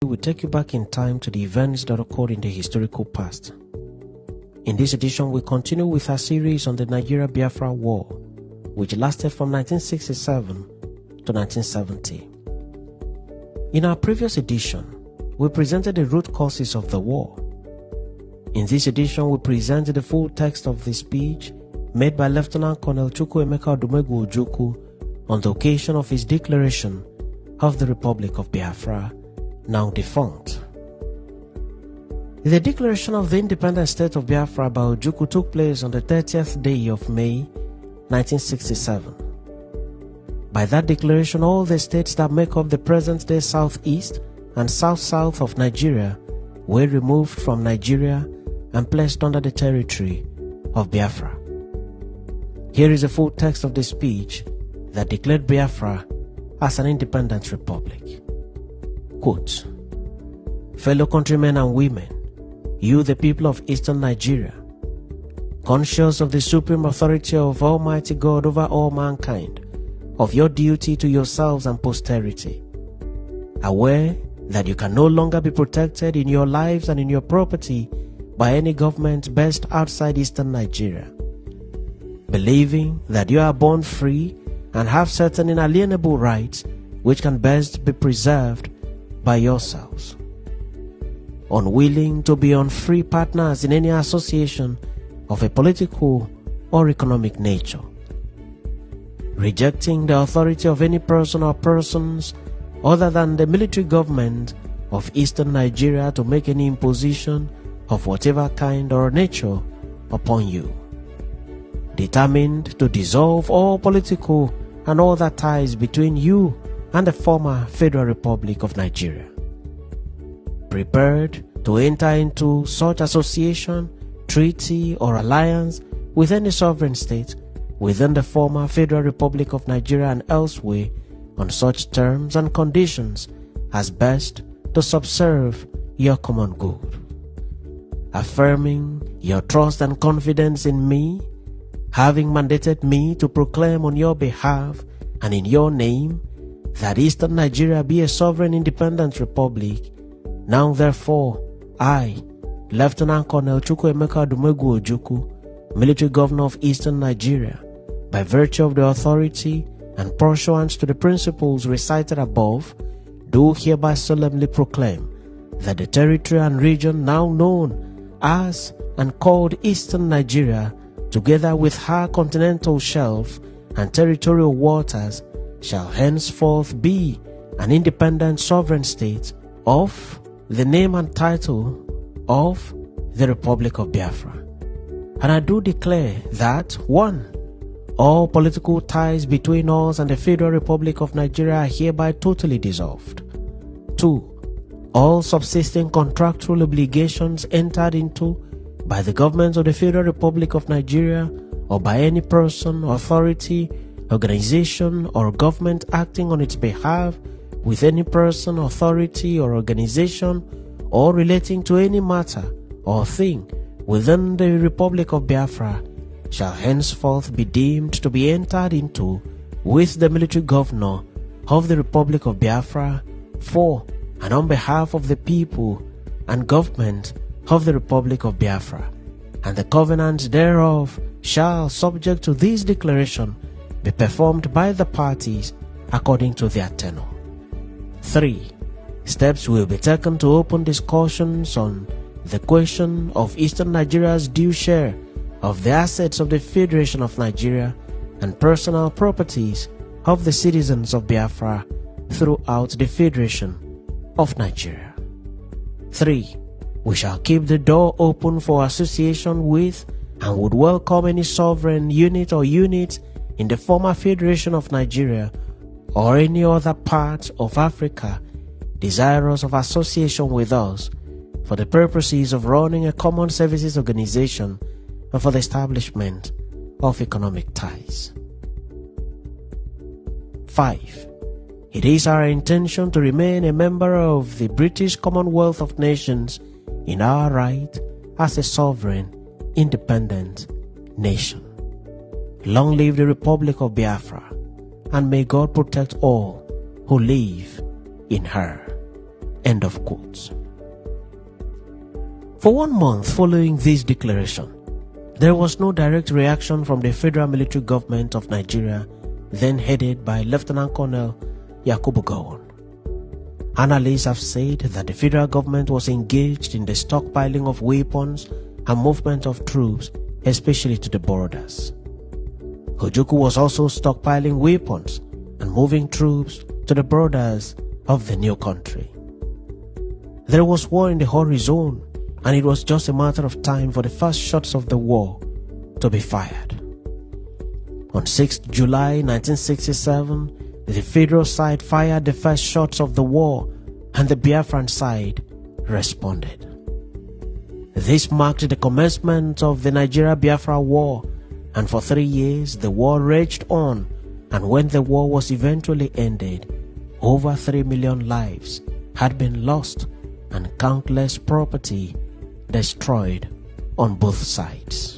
We will take you back in time to the events that occurred in the historical past. In this edition, we continue with our series on the Nigeria-Biafra War, which lasted from 1967 to 1970. In our previous edition, we presented the root causes of the war. In this edition, we presented the full text of the speech made by Lieutenant Colonel Chukwuemeka Odumegwu Ojukwu on the occasion of his declaration of the Republic of Biafra, now defunct. The declaration of the independent state of Biafra by Ojukwu took place on the 30th day of May 1967. By that declaration, all the states that make up the present-day southeast and south-south of Nigeria were removed from Nigeria and placed under the territory of Biafra. Here is a full text of the speech that declared Biafra as an independent republic. Quote, "Fellow countrymen and women, you the people of eastern Nigeria, conscious of the supreme authority of Almighty God over all mankind, of your duty to yourselves and posterity, aware that you can no longer be protected in your lives and in your property by any government based outside eastern Nigeria, believing that you are born free and have certain inalienable rights which can best be preserved by yourselves, unwilling to be unfree partners in any association of a political or economic nature, rejecting the authority of any person or persons other than the military government of eastern Nigeria to make any imposition of whatever kind or nature upon you, determined to dissolve all political and other ties between you and the former Federal Republic of Nigeria, prepared to enter into such association, treaty, or alliance with any sovereign state within the former Federal Republic of Nigeria and elsewhere on such terms and conditions as best to subserve your common good, affirming your trust and confidence in me, having mandated me to proclaim on your behalf and in your name that Eastern Nigeria be a sovereign independent republic. Now therefore, I, Lieutenant Colonel Chukwuemeka Odumegwu Ojukwu, Military Governor of Eastern Nigeria, by virtue of the authority and pursuant to the principles recited above, do hereby solemnly proclaim that the territory and region now known as and called Eastern Nigeria, together with her continental shelf and territorial waters, shall henceforth be an independent sovereign state of the name and title of the Republic of Biafra. And I do declare that 1. All political ties between us and the Federal Republic of Nigeria are hereby totally dissolved. 2. All subsisting contractual obligations entered into by the government of the Federal Republic of Nigeria or by any person, authority, organization, or government acting on its behalf with any person, authority, or organization, or relating to any matter or thing within the Republic of Biafra shall henceforth be deemed to be entered into with the military governor of the Republic of Biafra for and on behalf of the people and government of the Republic of Biafra, and the covenant thereof shall, subject to this declaration, be performed by the parties according to their tenor. 3. Steps will be taken to open discussions on the question of Eastern Nigeria's due share of the assets of the Federation of Nigeria and personal properties of the citizens of Biafra throughout the Federation of Nigeria. 3. We shall keep the door open for association with and would welcome any sovereign unit or units in the former Federation of Nigeria or any other part of Africa desirous of association with us for the purposes of running a common services organization and for the establishment of economic ties. 5. It is our intention to remain a member of the British Commonwealth of Nations in our right as a sovereign, independent nation. Long live the Republic of Biafra, and may God protect all who live in her. End of quotes. For 1 month following this declaration, there was no direct reaction from the Federal Military Government of Nigeria, then headed by Lieutenant Colonel Yakubu Gowon. Analysts have said that the federal government was engaged in the stockpiling of weapons and movement of troops, especially to the borders. Ojukwu was also stockpiling weapons and moving troops to the borders of the new country. There was war in the horizon, and it was just a matter of time for the first shots of the war to be fired. On 6 July 1967, the federal side fired the first shots of the war, and the Biafran side responded. This marked the commencement of the Nigeria-Biafra War, and for 3 years the war raged on, and when the war was eventually ended, over 3 million lives had been lost and countless property destroyed on both sides.